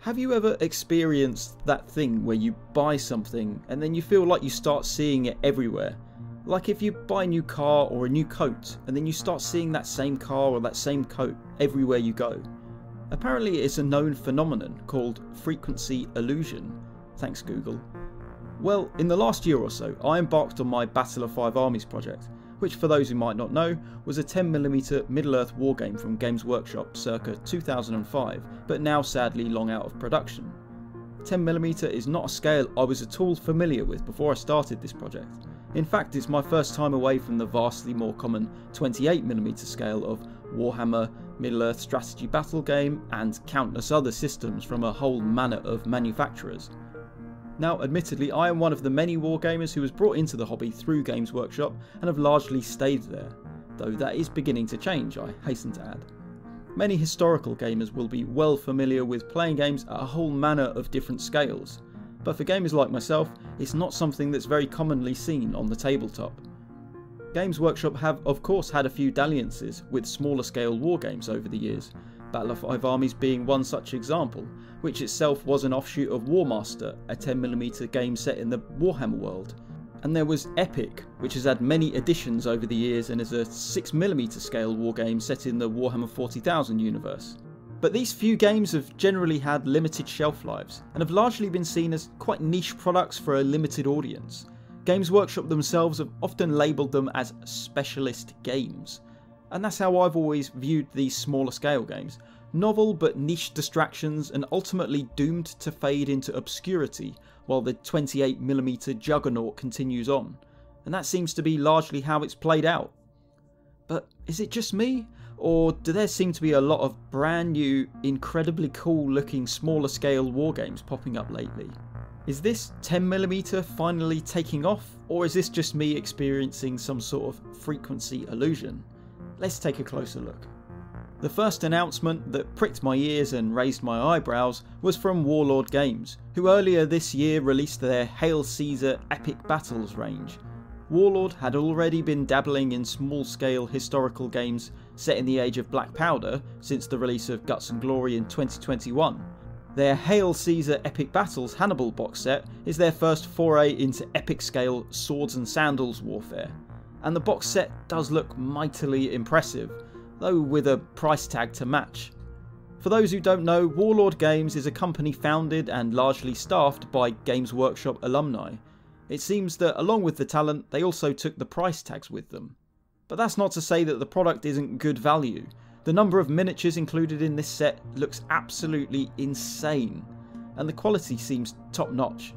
Have you ever experienced that thing where you buy something and then you feel like you start seeing it everywhere? Like if you buy a new car or a new coat and then you start seeing that same car or that same coat everywhere you go. Apparently it's a known phenomenon called frequency illusion. Thanks Google. Well, in the last year or so I embarked on my Battle of Five Armies project, which for those who might not know was a 10mm Middle-earth wargame from Games Workshop circa 2005, but now sadly long out of production. 10mm is not a scale I was at all familiar with before I started this project. In fact, it's my first time away from the vastly more common 28mm scale of Warhammer, Middle-earth strategy battle game and countless other systems from a whole manner of manufacturers. Now, admittedly, I am one of the many wargamers who was brought into the hobby through Games Workshop and have largely stayed there, though that is beginning to change, I hasten to add. Many historical gamers will be well familiar with playing games at a whole manner of different scales, but for gamers like myself, it's not something that's very commonly seen on the tabletop. Games Workshop have of course had a few dalliances with smaller scale wargames over the years, Battle of Five Armies being one such example, which itself was an offshoot of Warmaster, a 10mm game set in the Warhammer world. And there was Epic, which has had many additions over the years and is a 6mm scale wargame set in the Warhammer 40,000 universe. But these few games have generally had limited shelf lives, and have largely been seen as quite niche products for a limited audience. Games Workshop themselves have often labelled them as specialist games. And that's how I've always viewed these smaller scale games. Novel but niche distractions and ultimately doomed to fade into obscurity while the 28mm juggernaut continues on. And that seems to be largely how it's played out. But is it just me? Or do there seem to be a lot of brand new, incredibly cool looking smaller scale wargames popping up lately? Is this 10mm finally taking off? Or is this just me experiencing some sort of frequency illusion? Let's take a closer look. The first announcement that pricked my ears and raised my eyebrows was from Warlord Games, who earlier this year released their Hail Caesar Epic Battles range. Warlord had already been dabbling in small-scale historical games set in the age of Black Powder since the release of Guts and Glory in 2021. Their Hail Caesar Epic Battles Hannibal box set is their first foray into epic-scale swords and sandals warfare. And the box set does look mightily impressive, though with a price tag to match. For those who don't know, Warlord Games is a company founded and largely staffed by Games Workshop alumni. It seems that along with the talent, they also took the price tags with them. But that's not to say that the product isn't good value. The number of miniatures included in this set looks absolutely insane, and the quality seems top notch.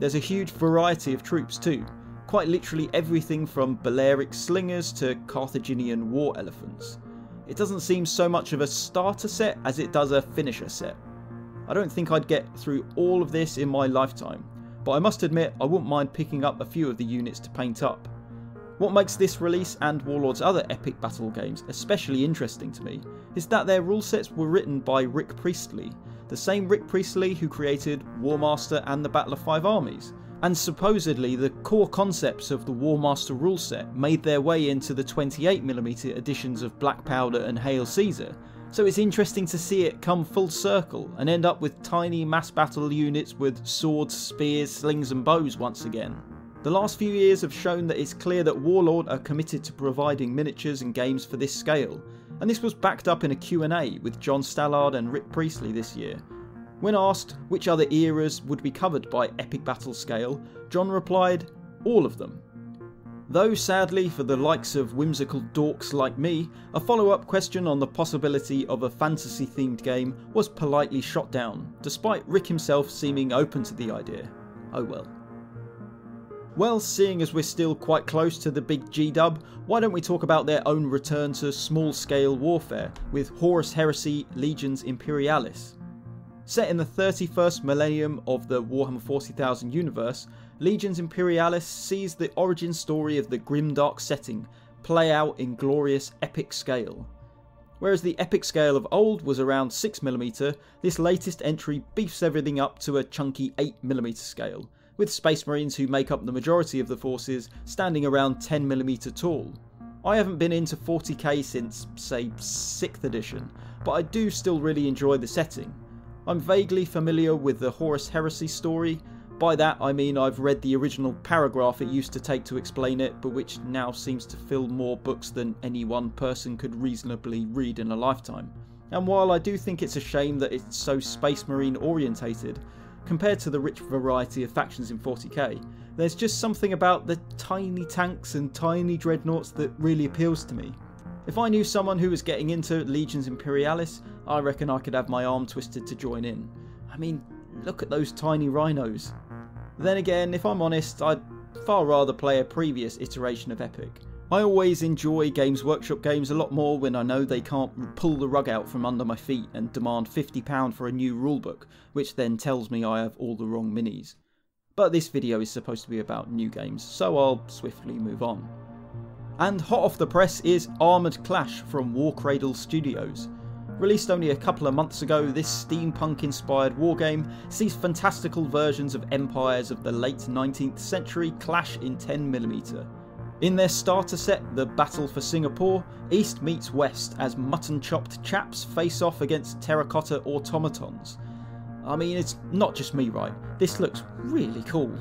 There's a huge variety of troops too. Quite literally everything from Balearic slingers to Carthaginian war elephants. It doesn't seem so much of a starter set as it does a finisher set. I don't think I'd get through all of this in my lifetime, but I must admit I wouldn't mind picking up a few of the units to paint up. What makes this release and Warlord's other epic battle games especially interesting to me is that their rule sets were written by Rick Priestley, the same Rick Priestley who created Warmaster and the Battle of Five Armies. And supposedly the core concepts of the Warmaster rule set made their way into the 28mm editions of Black Powder and Hail Caesar, so it's interesting to see it come full circle and end up with tiny mass battle units with swords, spears, slings and bows once again. The last few years have shown that it's clear that Warlord are committed to providing miniatures and games for this scale, and this was backed up in a Q&A with John Stallard and Rick Priestley this year. When asked which other eras would be covered by Epic Battle Scale, John replied, all of them. Though sadly for the likes of whimsical dorks like me, a follow-up question on the possibility of a fantasy themed game was politely shot down, despite Rick himself seeming open to the idea. Oh well. Well, seeing as we're still quite close to the big G-dub, why don't we talk about their own return to small-scale warfare with Horus Heresy Legions Imperialis. Set in the 31st millennium of the Warhammer 40,000 universe, Legions Imperialis sees the origin story of the grimdark setting play out in glorious epic scale. Whereas the epic scale of old was around 6mm, this latest entry beefs everything up to a chunky 8mm scale, with Space Marines who make up the majority of the forces standing around 10mm tall. I haven't been into 40k since, say, 6th edition, but I do still really enjoy the setting. I'm vaguely familiar with the Horus Heresy story. By that I mean I've read the original paragraph it used to take to explain it, but which now seems to fill more books than any one person could reasonably read in a lifetime. And while I do think it's a shame that it's so Space Marine orientated, compared to the rich variety of factions in 40k, there's just something about the tiny tanks and tiny dreadnoughts that really appeals to me. If I knew someone who was getting into Legions Imperialis, I reckon I could have my arm twisted to join in. I mean, look at those tiny rhinos. Then again, if I'm honest, I'd far rather play a previous iteration of Epic. I always enjoy Games Workshop games a lot more when I know they can't pull the rug out from under my feet and demand £50 for a new rulebook, which then tells me I have all the wrong minis. But this video is supposed to be about new games, so I'll swiftly move on. And hot off the press is Armoured Clash from Warcradle Studios. Released only a couple of months ago, this steampunk-inspired wargame sees fantastical versions of empires of the late 19th century clash in 10mm. In their starter set, the Battle for Singapore, East meets West as mutton-chopped chaps face off against terracotta automatons. I mean, it's not just me, right? This looks really cool.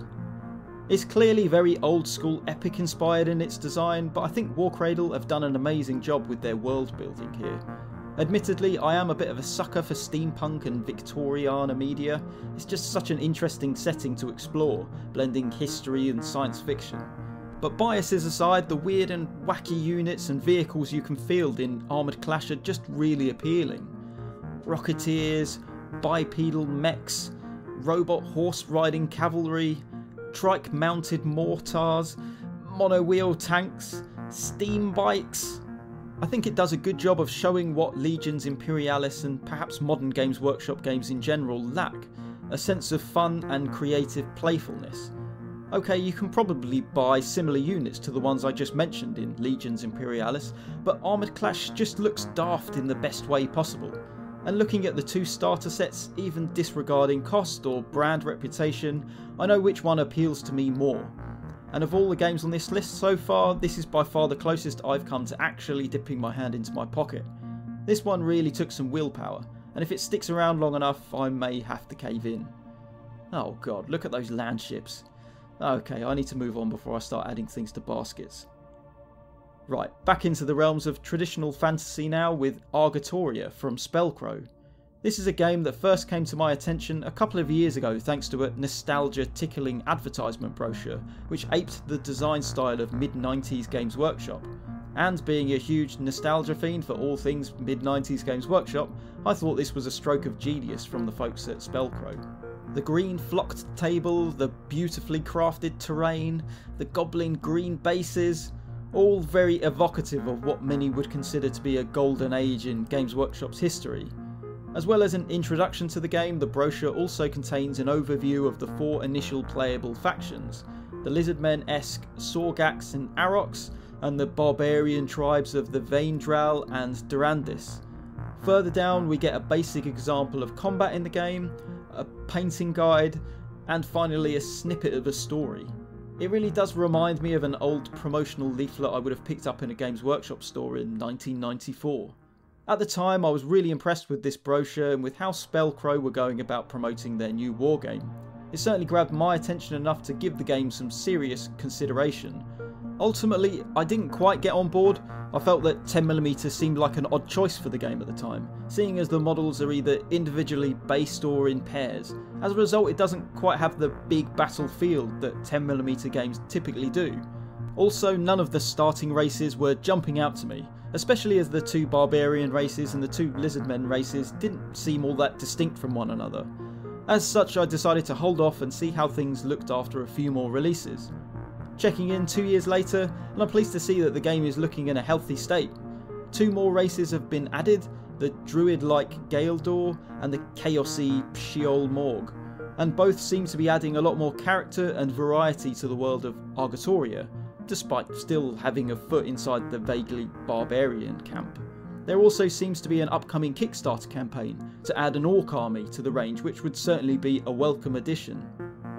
It's clearly very old-school Epic inspired in its design, but I think Warcradle have done an amazing job with their world building here. Admittedly, I am a bit of a sucker for steampunk and Victoriana media. It's just such an interesting setting to explore, blending history and science fiction. But biases aside, the weird and wacky units and vehicles you can field in Armoured Clash are just really appealing. Rocketeers, bipedal mechs, robot horse-riding cavalry, trike-mounted mortars, mono-wheel tanks, steam bikes. I think it does a good job of showing what Legions Imperialis and perhaps modern Games Workshop games in general lack, a sense of fun and creative playfulness. Okay, you can probably buy similar units to the ones I just mentioned in Legions Imperialis, but Armoured Clash just looks daft in the best way possible. And looking at the two starter sets, even disregarding cost or brand reputation, I know which one appeals to me more. And of all the games on this list so far, this is by far the closest I've come to actually dipping my hand into my pocket. This one really took some willpower, and if it sticks around long enough, I may have to cave in. Oh god, look at those land ships. Okay, I need to move on before I start adding things to baskets. Right, back into the realms of traditional fantasy now with Argatoria from Spellcrow. This is a game that first came to my attention a couple of years ago thanks to a nostalgia-tickling advertisement brochure which aped the design style of mid-90s Games Workshop. And being a huge nostalgia fiend for all things mid-90s Games Workshop, I thought this was a stroke of genius from the folks at Spellcrow. The green flocked table, the beautifully crafted terrain, the goblin green bases, all very evocative of what many would consider to be a golden age in Games Workshop's history. As well as an introduction to the game, the brochure also contains an overview of the 4 initial playable factions, the Lizardmen-esque Sorgax and Arox, and the barbarian tribes of the Vaindral and Durandis. Further down we get a basic example of combat in the game, a painting guide, and finally a snippet of a story. It really does remind me of an old promotional leaflet I would have picked up in a Games Workshop store in 1994. At the time I was really impressed with this brochure and with how Spellcrow were going about promoting their new wargame. It certainly grabbed my attention enough to give the game some serious consideration. Ultimately, I didn't quite get on board. I felt that 10mm seemed like an odd choice for the game at the time, seeing as the models are either individually based or in pairs. As a result, it doesn't quite have the big battlefield that 10mm games typically do. Also, none of the starting races were jumping out to me, especially as the 2 barbarian races and the 2 lizardmen races didn't seem all that distinct from one another. As such, I decided to hold off and see how things looked after a few more releases. Checking in 2 years later, and I'm pleased to see that the game is looking in a healthy state. 2 more races have been added, the druid-like Gaeldor and the chaosy Sheol Morg, and both seem to be adding a lot more character and variety to the world of Argatoria, despite still having a foot inside the vaguely barbarian camp. There also seems to be an upcoming Kickstarter campaign to add an orc army to the range, which would certainly be a welcome addition.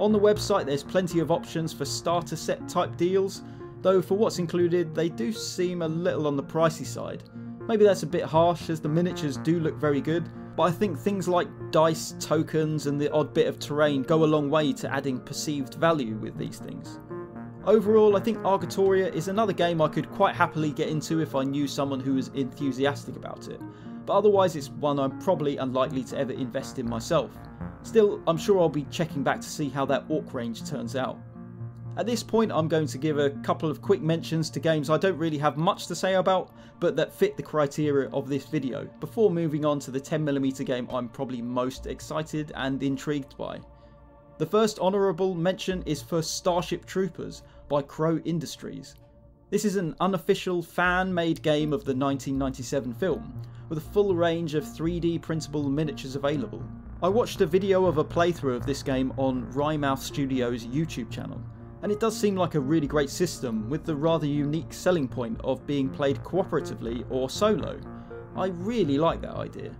On the website there's plenty of options for starter set type deals, though for what's included they do seem a little on the pricey side. Maybe that's a bit harsh as the miniatures do look very good, but I think things like dice, tokens and the odd bit of terrain go a long way to adding perceived value with these things. Overall, I think Argatoria is another game I could quite happily get into if I knew someone who was enthusiastic about it, but otherwise it's one I'm probably unlikely to ever invest in myself. Still, I'm sure I'll be checking back to see how that orc range turns out. At this point, I'm going to give a couple of quick mentions to games I don't really have much to say about, but that fit the criteria of this video, before moving on to the 10mm game I'm probably most excited and intrigued by. The first honourable mention is for Starship Troopers by Crow Industries. This is an unofficial fan-made game of the 1997 film, with a full range of 3D printable miniatures available. I watched a video of a playthrough of this game on Rymouth Studios' YouTube channel, and it does seem like a really great system, with the rather unique selling point of being played cooperatively or solo. I really like that idea.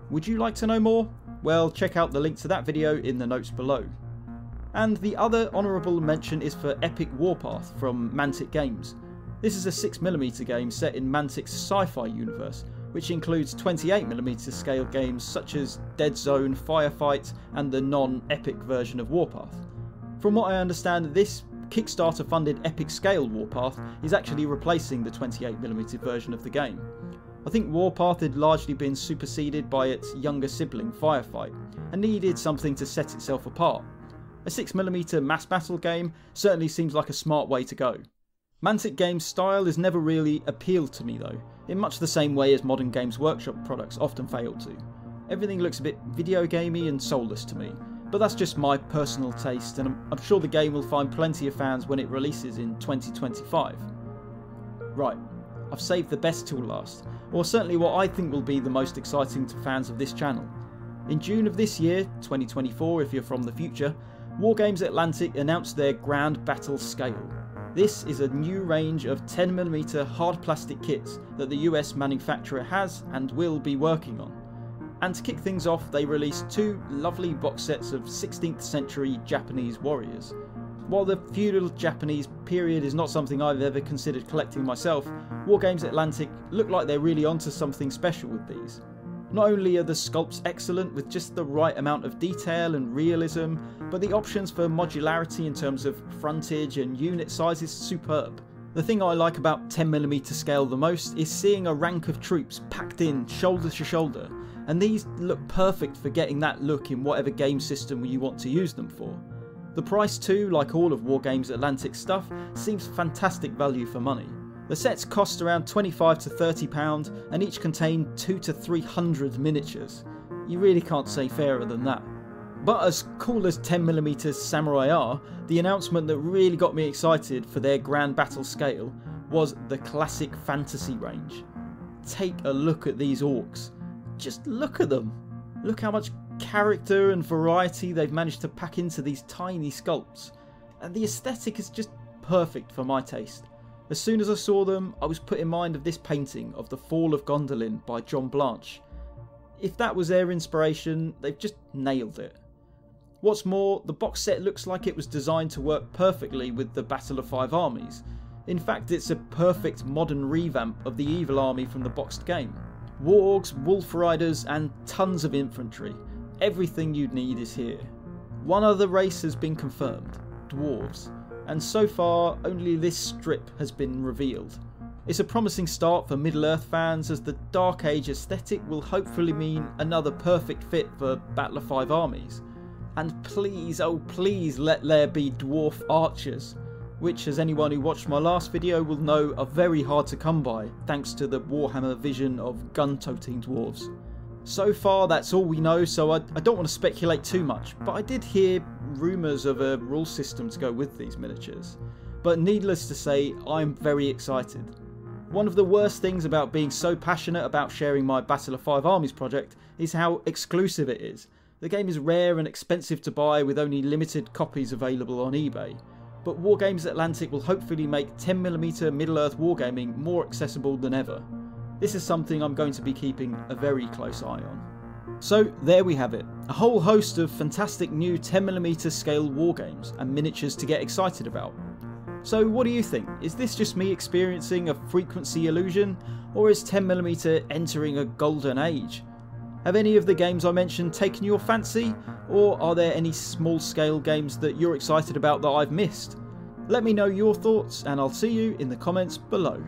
Would you like to know more? Well, check out the link to that video in the notes below. And the other honourable mention is for Epic Warpath from Mantic Games. This is a 6mm game set in Mantic's sci-fi universe, which includes 28mm scale games such as Dead Zone, Firefight and the non-epic version of Warpath. From what I understand, this Kickstarter funded epic scale Warpath is actually replacing the 28mm version of the game. I think Warpath had largely been superseded by its younger sibling Firefight and needed something to set itself apart. A 6mm mass battle game certainly seems like a smart way to go. Mantic Games' style has never really appealed to me though, in much the same way as modern Games Workshop products often fail to. Everything looks a bit video gamey and soulless to me, but that's just my personal taste, and I'm sure the game will find plenty of fans when it releases in 2025. Right, I've saved the best till last, or certainly what I think will be the most exciting to fans of this channel. In June of this year, 2024 if you're from the future, Wargames Atlantic announced their Grand Battle Scale. This is a new range of 10mm hard plastic kits that the US manufacturer has and will be working on. And to kick things off, they released two lovely box sets of 16th century Japanese warriors. While the feudal Japanese period is not something I've ever considered collecting myself, Wargames Atlantic look like they're really onto something special with these. Not only are the sculpts excellent with just the right amount of detail and realism, but the options for modularity in terms of frontage and unit size is superb. The thing I like about 10mm scale the most is seeing a rank of troops packed in shoulder to shoulder, and these look perfect for getting that look in whatever game system you want to use them for. The price too, like all of Wargames Atlantic stuff, seems fantastic value for money. The sets cost around £25 to £30 and each contain 200 to 300 miniatures. You really can't say fairer than that. But as cool as 10mm Samurai are, the announcement that really got me excited for their Grand Battle Scale was the classic fantasy range. Take a look at these orcs. Just look at them. Look how much character and variety they've managed to pack into these tiny sculpts. And the aesthetic is just perfect for my taste. As soon as I saw them, I was put in mind of this painting of the Fall of Gondolin by John Blanche. If that was their inspiration, they've just nailed it. What's more, the box set looks like it was designed to work perfectly with the Battle of Five Armies. In fact, it's a perfect modern revamp of the evil army from the boxed game. Wargs, wolf riders and tons of infantry. Everything you'd need is here. One other race has been confirmed, dwarves. And so far, only this strip has been revealed. It's a promising start for Middle-earth fans, as the Dark Age aesthetic will hopefully mean another perfect fit for Battle of Five Armies. And please, oh please, let there be dwarf archers, which, as anyone who watched my last video will know, are very hard to come by, thanks to the Warhammer vision of gun-toting dwarves. So far that's all we know, so I don't want to speculate too much, but I did hear rumours of a rule system to go with these miniatures. But needless to say, I'm very excited. One of the worst things about being so passionate about sharing my Battle of Five Armies project is how exclusive it is. The game is rare and expensive to buy, with only limited copies available on eBay. But Wargames Atlantic will hopefully make 10mm Middle-earth wargaming more accessible than ever. This is something I'm going to be keeping a very close eye on. So there we have it, a whole host of fantastic new 10mm scale wargames and miniatures to get excited about. So what do you think? Is this just me experiencing a frequency illusion, or is 10mm entering a golden age? Have any of the games I mentioned taken your fancy, or are there any small scale games that you're excited about that I've missed? Let me know your thoughts and I'll see you in the comments below.